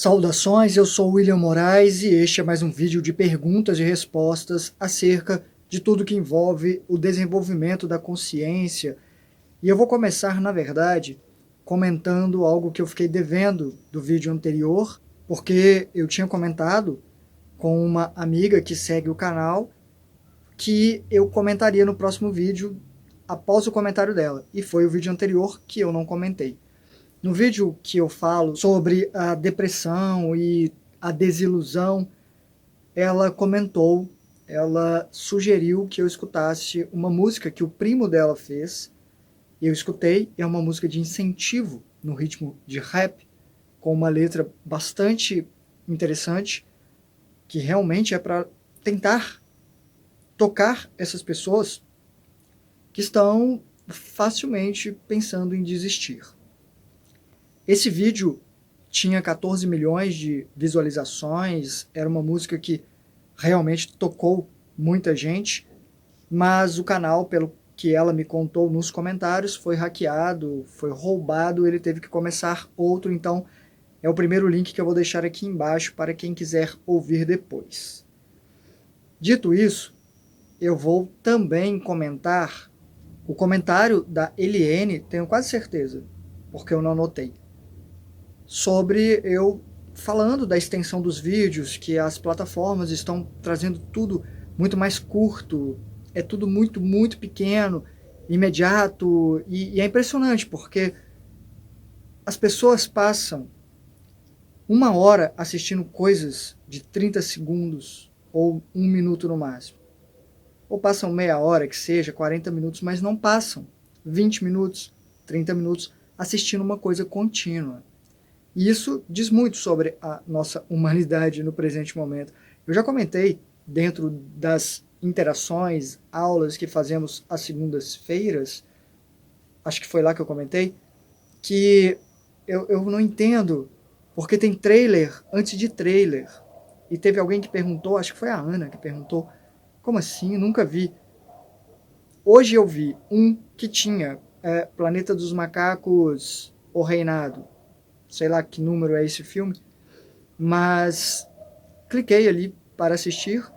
Saudações, eu sou William Moraes e este é mais um vídeo de perguntas e respostas acerca de tudo que envolve o desenvolvimento da consciência. E eu vou começar, na verdade, comentando algo que eu fiquei devendo do vídeo anterior, porque eu tinha comentado com uma amiga que segue o canal que eu comentaria no próximo vídeo após o comentário dela. E foi o vídeo anterior que eu não comentei. No vídeo que eu falo sobre a depressão e a desilusão, ela comentou, ela sugeriu que eu escutasse uma música que o primo dela fez. Eu escutei, é uma música de incentivo no ritmo de rap, com uma letra bastante interessante, que realmente é para tentar tocar essas pessoas que estão facilmente pensando em desistir. Esse vídeo tinha 14 milhões de visualizações, era uma música que realmente tocou muita gente, mas o canal, pelo que ela me contou nos comentários, foi hackeado, foi roubado, ele teve que começar outro, então é o primeiro link que eu vou deixar aqui embaixo para quem quiser ouvir depois. Dito isso, eu vou também comentar o comentário da Eliane, tenho quase certeza, porque eu não anotei, sobre eu falando da extensão dos vídeos, que as plataformas estão trazendo tudo muito mais curto, é tudo muito pequeno, imediato, e é impressionante, porque as pessoas passam 1 hora assistindo coisas de 30 segundos ou 1 minuto no máximo. Ou passam meia hora, que seja, 40 minutos, mas não passam 20 minutos, 30 minutos assistindo uma coisa contínua. E isso diz muito sobre a nossa humanidade no presente momento. Eu já comentei, dentro das interações, aulas que fazemos às segundas-feiras, acho que foi lá que eu comentei, que eu não entendo, porque tem trailer antes de trailer. E teve alguém que perguntou, acho que foi a Ana que perguntou, como assim? Nunca vi. Hoje eu vi um que tinha Planeta dos Macacos, O Reinado. Sei lá que número é esse filme, mas cliquei ali para assistir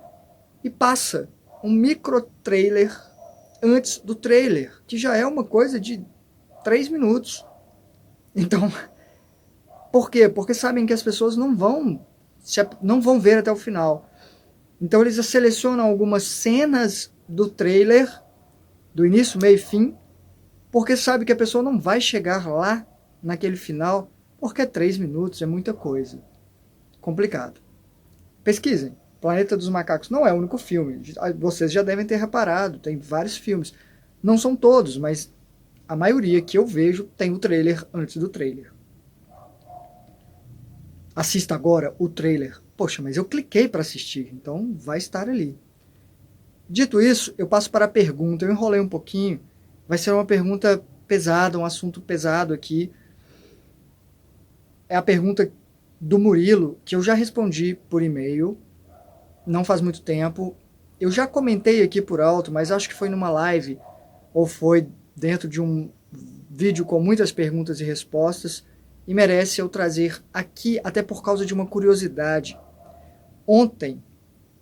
e passa um micro trailer antes do trailer, que já é uma coisa de 3 minutos. Então, por quê? Porque sabem que as pessoas não vão ver até o final. Então eles selecionam algumas cenas do trailer, do início, meio e fim, porque sabe que a pessoa não vai chegar lá naquele final, porque 3 minutos é muita coisa. Complicado. Pesquisem. Planeta dos Macacos não é o único filme. Vocês já devem ter reparado, tem vários filmes. Não são todos, mas a maioria que eu vejo tem o trailer antes do trailer. Assista agora o trailer. Poxa, mas eu cliquei para assistir, então vai estar ali. Dito isso, eu passo para a pergunta. Eu enrolei um pouquinho. Vai ser uma pergunta pesada, um assunto pesado aqui. É a pergunta do Murilo, que eu já respondi por e-mail, não faz muito tempo. Eu já comentei aqui por alto, mas acho que foi numa live, ou foi dentro de um vídeo com muitas perguntas e respostas, e merece eu trazer aqui, até por causa de uma curiosidade. Ontem,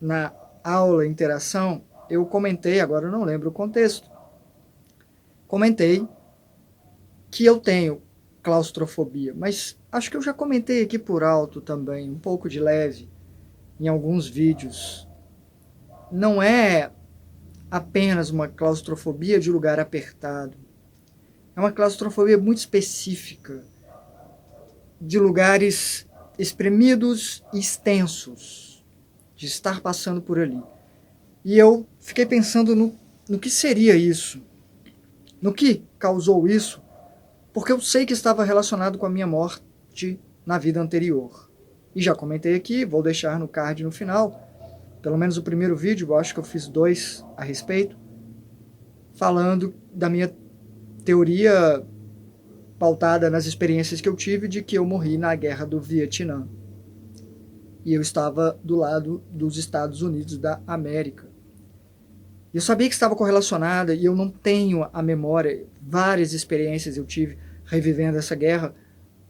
na aula interação, eu comentei, agora eu não lembro o contexto, comentei que eu tenho claustrofobia, mas acho que eu já comentei aqui por alto também, um pouco de leve, em alguns vídeos. Não é apenas uma claustrofobia de lugar apertado. É uma claustrofobia muito específica, de lugares espremidos e extensos, de estar passando por ali. E eu fiquei pensando no que seria isso, no que causou isso, porque eu sei que estava relacionado com a minha morte na vida anterior. E já comentei aqui, vou deixar no card no final, pelo menos o primeiro vídeo, eu acho que eu fiz 2 a respeito, falando da minha teoria pautada nas experiências que eu tive de que eu morri na guerra do Vietnã. E eu estava do lado dos Estados Unidos da América. Eu sabia que estava correlacionada e eu não tenho a memória, várias experiências eu tive revivendo essa guerra,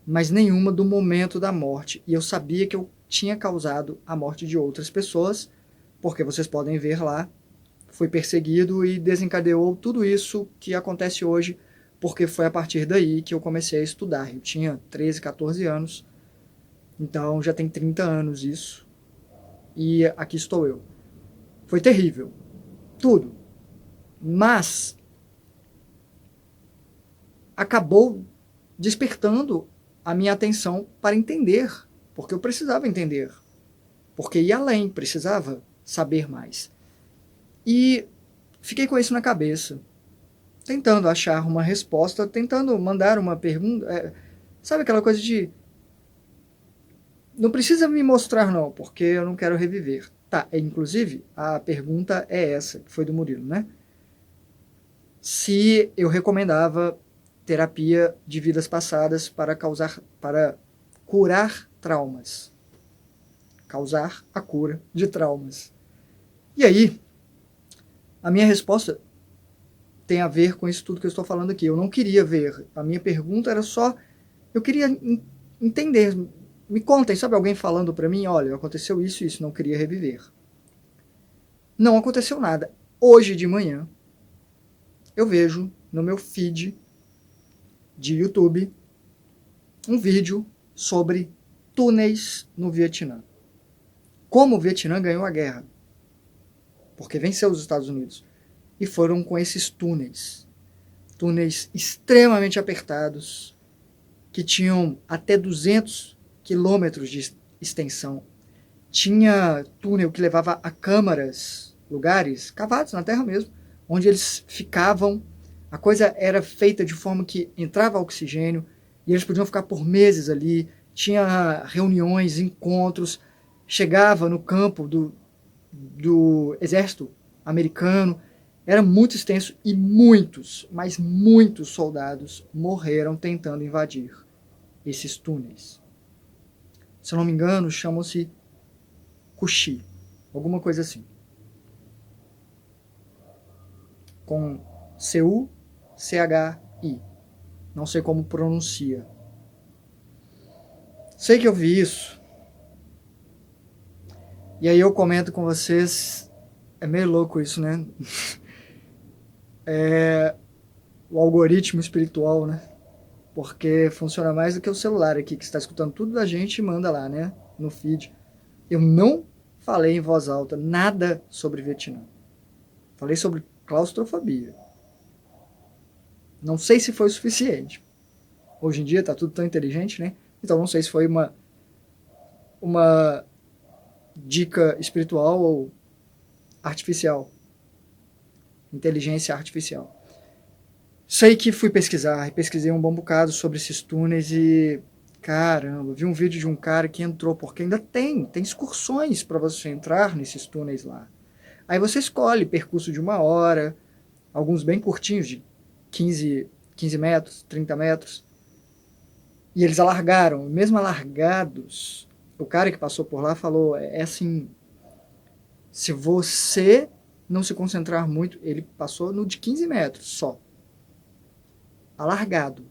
mas nenhuma do momento da morte. E eu sabia que eu tinha causado a morte de outras pessoas, porque vocês podem ver lá, fui perseguido e desencadeou tudo isso que acontece hoje, porque foi a partir daí que eu comecei a estudar. Eu tinha 13, 14 anos, então já tem 30 anos isso, e aqui estou eu. Foi terrível, tudo, mas acabou despertando a minha atenção para entender, porque eu precisava entender, porque ia além, precisava saber mais. E fiquei com isso na cabeça, tentando achar uma resposta, tentando mandar uma pergunta. Sabe aquela coisa de não precisa me mostrar não, porque eu não quero reviver. Tá, inclusive, a pergunta é essa, que foi do Murilo, né? Se eu recomendava terapia de vidas passadas para curar traumas. Causar a cura de traumas. E aí, a minha resposta tem a ver com isso tudo que eu estou falando aqui. Eu não queria ver. A minha pergunta era só, eu queria entender. Me contem, sabe alguém falando para mim, olha, aconteceu isso e isso, não queria reviver. Não aconteceu nada. Hoje de manhã, eu vejo no meu feed de YouTube um vídeo sobre túneis no Vietnã. Como o Vietnã ganhou a guerra. Porque venceu os Estados Unidos. E foram com esses túneis. Túneis extremamente apertados, que tinham até 200 quilômetros de extensão. Tinha túnel que levava a câmaras, lugares cavados na terra mesmo, onde eles ficavam. A coisa era feita de forma que entrava oxigênio e eles podiam ficar por meses ali. Tinha reuniões, encontros. Chegava no campo do exército americano. Era muito extenso e muitos, mas muitos soldados morreram tentando invadir esses túneis. Se eu não me engano, chamam-se Cuxi, alguma coisa assim. Com C-U-C-H-I. Não sei como pronuncia. Sei que eu vi isso. E aí eu comento com vocês. É meio louco isso, né? É o algoritmo espiritual, né? Porque funciona mais do que o celular aqui, que está escutando tudo da gente e manda lá, né? No feed. Eu não falei em voz alta nada sobre Vietnã. Falei sobre claustrofobia. Não sei se foi o suficiente. Hoje em dia tá tudo tão inteligente, né? Então não sei se foi uma dica espiritual ou artificial. Inteligência artificial. Sei que fui pesquisar, e pesquisei um bom bocado sobre esses túneis e caramba, vi um vídeo de um cara que entrou, porque ainda tem excursões para você entrar nesses túneis lá. Aí você escolhe percurso de 1 hora, alguns bem curtinhos, de 15 metros, 30 metros. E eles alargaram, mesmo alargados, o cara que passou por lá falou, é assim, se você não se concentrar muito, ele passou no de 15 metros só, alargado.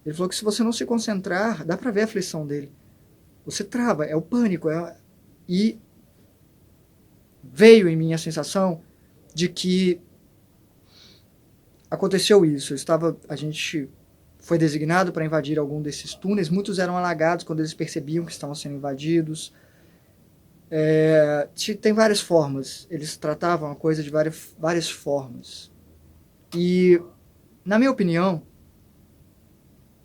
Ele falou que se você não se concentrar, dá pra ver a aflição dele. Você trava, é o pânico. E veio em mim a sensação de que aconteceu isso. A gente foi designado para invadir algum desses túneis. Muitos eram alagados quando eles percebiam que estavam sendo invadidos. Tem várias formas. Eles tratavam a coisa de várias formas. E, na minha opinião,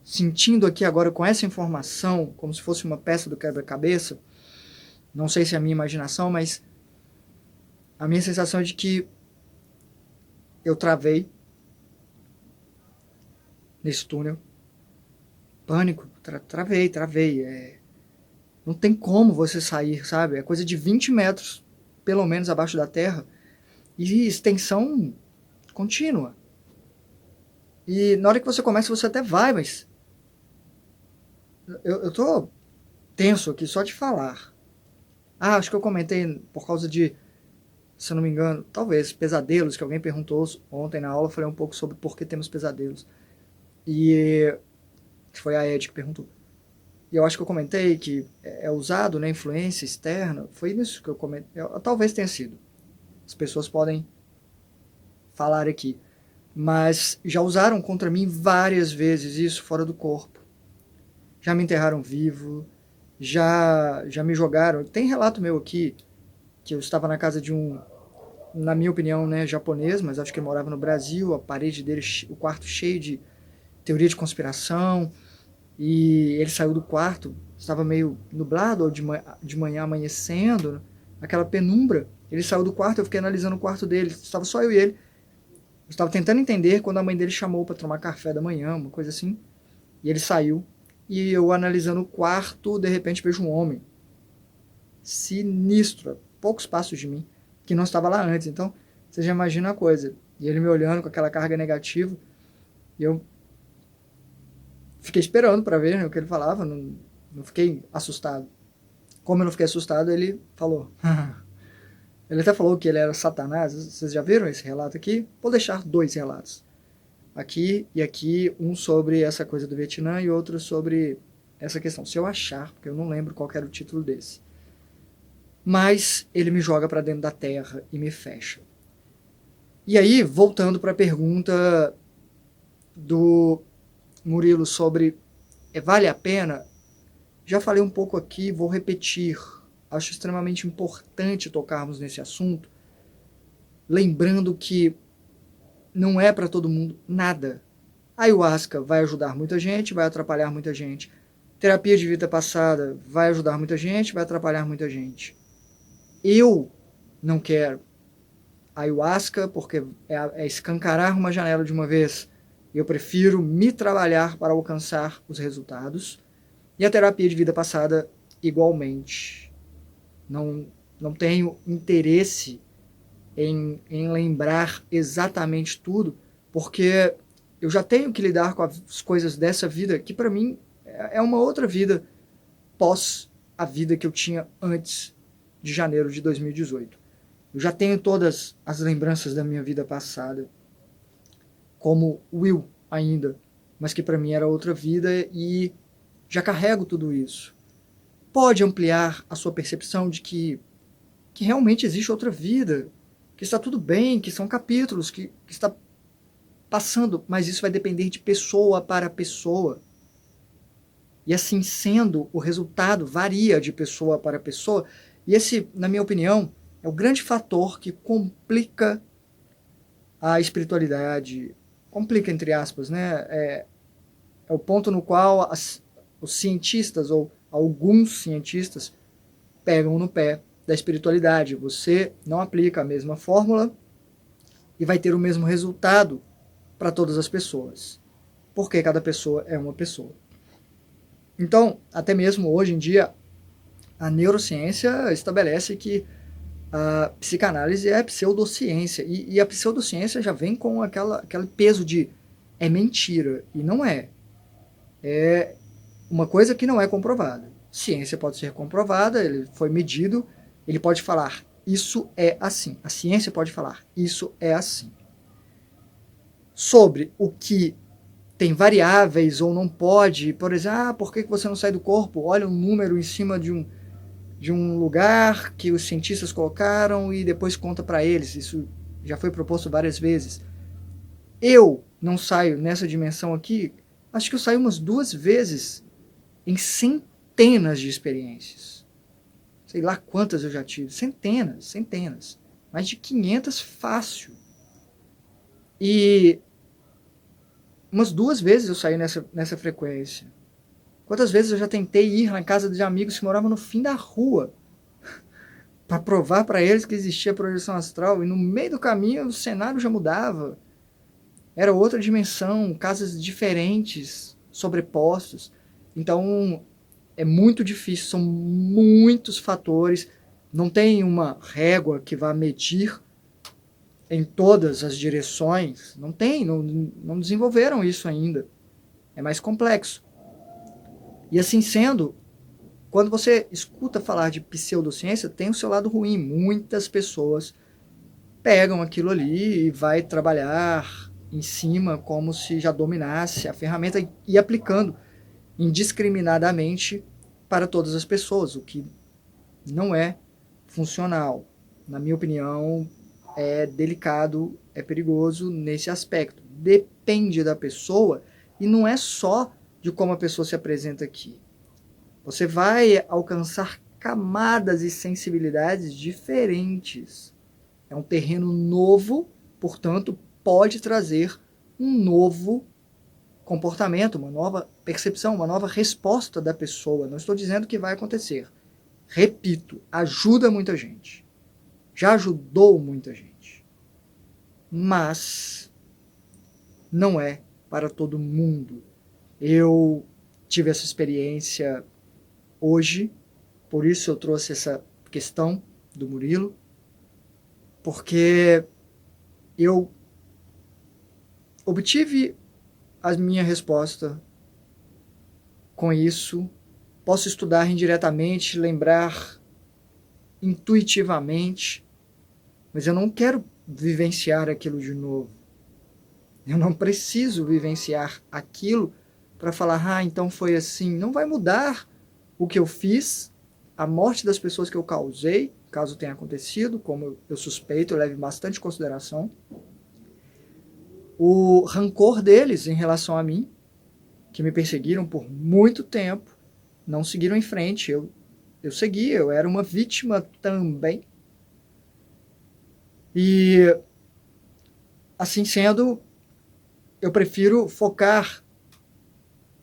sentindo aqui agora com essa informação, como se fosse uma peça do quebra-cabeça, não sei se é a minha imaginação, mas a minha sensação é de que eu travei nesse túnel. Pânico, travei. Não tem como você sair, sabe? É coisa de 20 metros, pelo menos, abaixo da terra. E extensão contínua. E na hora que você começa, você até vai, mas eu tô tenso aqui só de falar. Acho que eu comentei por causa de, se eu não me engano, talvez pesadelos, que alguém perguntou ontem na aula. Eu falei um pouco sobre por que temos pesadelos. E foi a Ed que perguntou. e eu acho que eu comentei que é usado, né, influência externa, foi isso que eu comentei, talvez tenha sido. As pessoas podem falar aqui. Mas já usaram contra mim várias vezes isso fora do corpo. Já me enterraram vivo, já me jogaram. Tem relato meu aqui, que eu estava na casa de um, na minha opinião, né, japonês, mas acho que ele morava no Brasil, a parede dele, o quarto cheio de teoria de conspiração, e ele saiu do quarto, estava meio nublado, ou de manhã amanhecendo, aquela penumbra. Ele saiu do quarto, eu fiquei analisando o quarto dele, estava só eu e ele. Eu estava tentando entender quando a mãe dele chamou para tomar café da manhã, uma coisa assim. E ele saiu. E eu analisando o quarto, de repente vejo um homem. Sinistro, a poucos passos de mim, que não estava lá antes. Então, você já imagina a coisa. E ele me olhando com aquela carga negativa. E eu fiquei esperando para ver, né, o que ele falava. Não fiquei assustado. Como eu não fiquei assustado, ele falou. Ele até falou que ele era Satanás. Vocês já viram esse relato aqui? Vou deixar 2 relatos. Aqui e aqui, um sobre essa coisa do Vietnã e outro sobre essa questão. Se eu achar, porque eu não lembro qual era o título desse. Mas ele me joga para dentro da terra e me fecha. E aí, voltando para a pergunta do Murilo sobre vale a pena, já falei um pouco aqui, vou repetir. Acho extremamente importante tocarmos nesse assunto, lembrando que não é para todo mundo nada. A ayahuasca vai ajudar muita gente, vai atrapalhar muita gente. Terapia de vida passada vai ajudar muita gente, vai atrapalhar muita gente. Eu não quero ayahuasca porque é escancarar uma janela de uma vez. Eu prefiro me trabalhar para alcançar os resultados. E a terapia de vida passada igualmente. Não tenho interesse em lembrar exatamente tudo, porque eu já tenho que lidar com as coisas dessa vida, que para mim é uma outra vida pós a vida que eu tinha antes de janeiro de 2018. Eu já tenho todas as lembranças da minha vida passada, como Will ainda, mas que para mim era outra vida e já carrego tudo isso. Pode ampliar a sua percepção de que realmente existe outra vida, que está tudo bem, que são capítulos, que está passando, mas isso vai depender de pessoa para pessoa. E assim sendo, o resultado varia de pessoa para pessoa. E esse, na minha opinião, é o grande fator que complica a espiritualidade. Complica, entre aspas, né? É o ponto no qual os cientistas, ou alguns cientistas, pegam no pé da espiritualidade. Você não aplica a mesma fórmula e vai ter o mesmo resultado para todas as pessoas, porque cada pessoa é uma pessoa. Então, até mesmo hoje em dia, a neurociência estabelece que a psicanálise é pseudociência, e a pseudociência já vem com aquele peso de é mentira, e não é. É uma coisa que não é comprovada. Ciência pode ser comprovada, ele foi medido, ele pode falar, isso é assim. A ciência pode falar, isso é assim. Sobre o que tem variáveis ou não pode, por exemplo, por que você não sai do corpo? Olha um número em cima de um lugar que os cientistas colocaram e depois conta para eles. Isso já foi proposto várias vezes. Eu não saio nessa dimensão aqui, acho que eu saio umas 2 vezes em centenas de experiências. Sei lá quantas eu já tive. Centenas. Mais de 500 fácil. E umas 2 vezes eu saí nessa frequência. Quantas vezes eu já tentei ir na casa de amigos que moravam no fim da rua para provar para eles que existia projeção astral, e no meio do caminho o cenário já mudava. Era outra dimensão, casas diferentes, sobrepostos. Então é muito difícil, são muitos fatores, não tem uma régua que vá medir em todas as direções, não desenvolveram isso ainda, é mais complexo. E assim sendo, quando você escuta falar de pseudociência, tem o seu lado ruim, muitas pessoas pegam aquilo ali e vai trabalhar em cima como se já dominasse a ferramenta e aplicando. indiscriminadamente para todas as pessoas, o que não é funcional. Na minha opinião, é delicado, é perigoso nesse aspecto. Depende da pessoa e não é só de como a pessoa se apresenta aqui. Você vai alcançar camadas e sensibilidades diferentes. É um terreno novo, portanto, pode trazer um novo comportamento, uma nova percepção, uma nova resposta da pessoa. Não estou dizendo que vai acontecer. Repito, ajuda muita gente. Já ajudou muita gente. Mas não é para todo mundo. Eu tive essa experiência hoje, por isso eu trouxe essa questão do Murilo, porque eu obtive a minha resposta com isso. Posso estudar indiretamente, lembrar intuitivamente, mas eu não quero vivenciar aquilo de novo. Eu não preciso vivenciar aquilo para falar, ah, então foi assim. Não vai mudar o que eu fiz, a morte das pessoas que eu causei, caso tenha acontecido, como eu suspeito, eu levo em bastante consideração. O rancor deles em relação a mim, que me perseguiram por muito tempo, não seguiram em frente. Eu segui, eu era uma vítima também. E, assim sendo, eu prefiro focar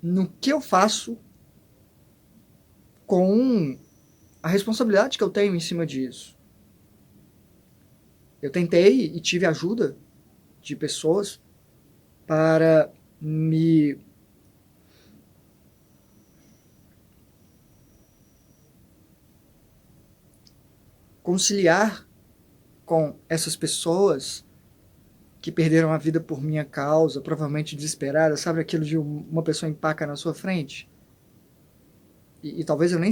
no que eu faço com a responsabilidade que eu tenho em cima disso. Eu tentei e tive ajuda de pessoas para me conciliar com essas pessoas que perderam a vida por minha causa, provavelmente desesperadas, sabe aquilo de uma pessoa empaca na sua frente? E talvez eu nem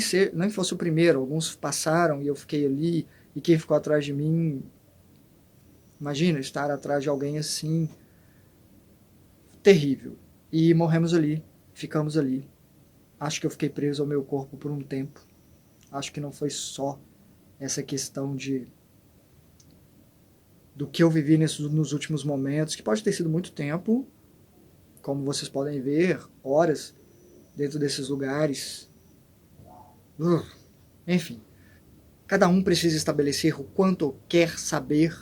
fosse o primeiro, alguns passaram e eu fiquei ali, e quem ficou atrás de mim, imagina, estar atrás de alguém assim, terrível. E morremos ali, ficamos ali. Acho que eu fiquei preso ao meu corpo por um tempo. Acho que não foi só essa questão do que eu vivi nos últimos momentos, que pode ter sido muito tempo, como vocês podem ver, horas dentro desses lugares. Enfim, cada um precisa estabelecer o quanto quer saber,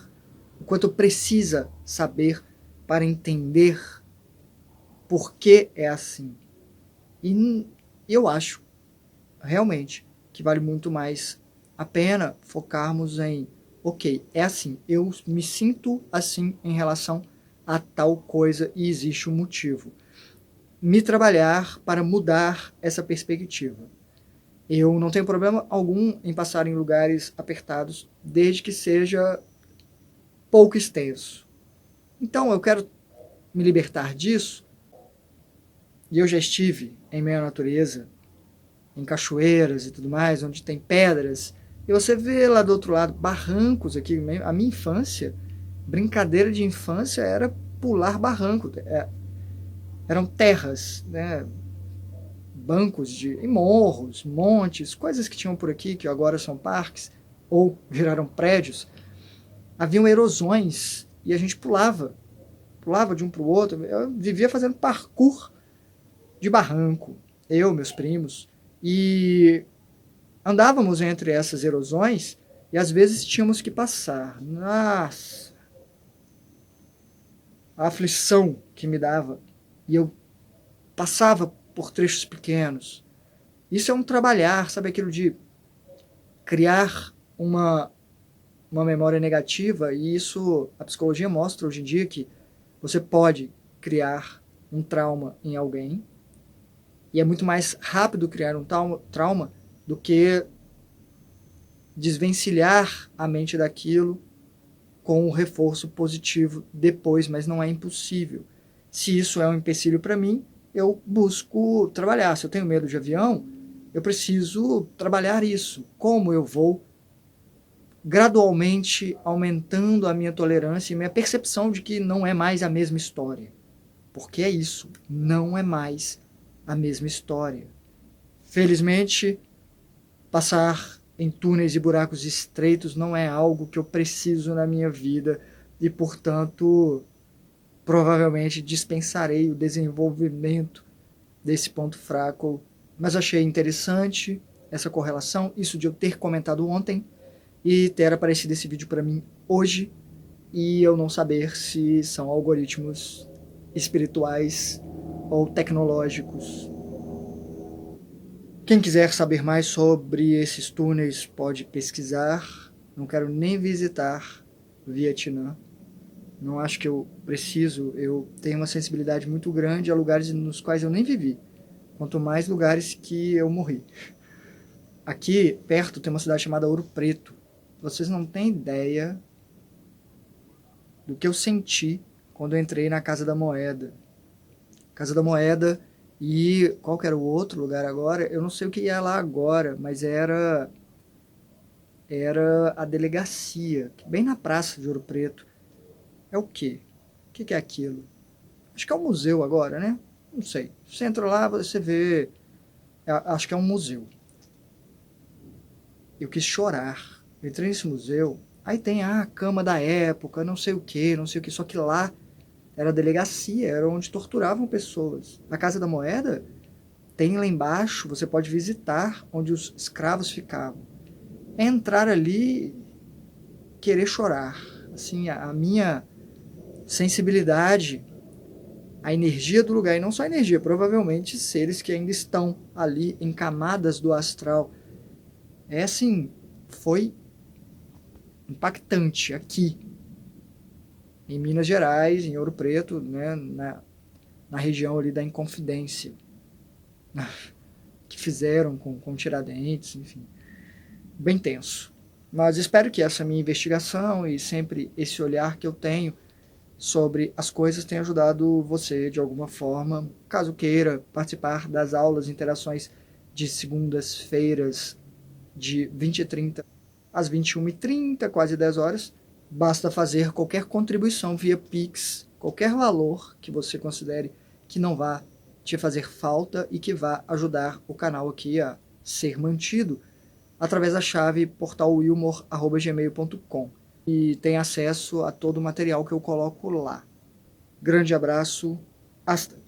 o quanto precisa saber para entender por que é assim. E eu acho, realmente, que vale muito mais a pena focarmos em, ok, é assim, eu me sinto assim em relação a tal coisa e existe um motivo. Me trabalhar para mudar essa perspectiva. Eu não tenho problema algum em passar em lugares apertados, desde que seja pouco extenso. Então eu quero me libertar disso, e eu já estive em meio à natureza, em cachoeiras e tudo mais, onde tem pedras, e você vê lá do outro lado barrancos aqui. A minha infância, brincadeira de infância era pular barranco. Eram terras, né? Bancos em morros, montes, coisas que tinham por aqui, que agora são parques, ou viraram prédios. Haviam erosões e a gente pulava de um para o outro. Eu vivia fazendo parkour de barranco, eu, meus primos, e andávamos entre essas erosões e às vezes tínhamos que passar. Nossa, a aflição que me dava. E eu passava por trechos pequenos. Isso é um trabalhar, sabe aquilo de criar uma memória negativa, e isso a psicologia mostra hoje em dia que você pode criar um trauma em alguém, e é muito mais rápido criar um trauma do que desvencilhar a mente daquilo com um reforço positivo depois, mas não é impossível. Se isso é um empecilho para mim, eu busco trabalhar. Se eu tenho medo de avião, eu preciso trabalhar isso. Como eu vou gradualmente aumentando a minha tolerância e minha percepção de que não é mais a mesma história. Porque é isso, não é mais a mesma história. Felizmente, passar em túneis e buracos estreitos não é algo que eu preciso na minha vida e, portanto, provavelmente dispensarei o desenvolvimento desse ponto fraco. Mas achei interessante essa correlação, isso de eu ter comentado ontem e ter aparecido esse vídeo para mim hoje e eu não saber se são algoritmos espirituais ou tecnológicos. Quem quiser saber mais sobre esses túneis pode pesquisar. Não quero nem visitar Vietnã. Não acho que eu preciso. Eu tenho uma sensibilidade muito grande a lugares nos quais eu nem vivi. Quanto mais lugares que eu morri. Aqui perto tem uma cidade chamada Ouro Preto. Vocês não têm ideia do que eu senti quando eu entrei na Casa da Moeda. Casa da Moeda e qual que era o outro lugar agora? Eu não sei o que é lá agora, mas era a delegacia, bem na praça de Ouro Preto. É o quê? O que é aquilo? Acho que é um museu agora, né? Não sei. Você entra lá, você vê... Acho que é um museu. Eu quis chorar. Eu entrei nesse museu, aí tem a cama da época, não sei o que, não sei o que. Só que lá era delegacia, era onde torturavam pessoas. A Casa da Moeda tem lá embaixo, você pode visitar onde os escravos ficavam. É entrar ali, querer chorar. Assim, a minha sensibilidade, a energia do lugar, e não só a energia, provavelmente seres que ainda estão ali em camadas do astral. É assim, foi impactante aqui, em Minas Gerais, em Ouro Preto, né, na região ali da Inconfidência, que fizeram com Tiradentes, enfim, bem tenso. Mas espero que essa minha investigação e sempre esse olhar que eu tenho sobre as coisas tenha ajudado você de alguma forma. Caso queira participar das aulas, interações de segundas-feiras, de 20h30 às 21h30, quase 10 horas, basta fazer qualquer contribuição via Pix, qualquer valor que você considere que não vá te fazer falta e que vá ajudar o canal aqui a ser mantido, através da chave portalwilmor@gmail.com, e tem acesso a todo o material que eu coloco lá. Grande abraço, hasta!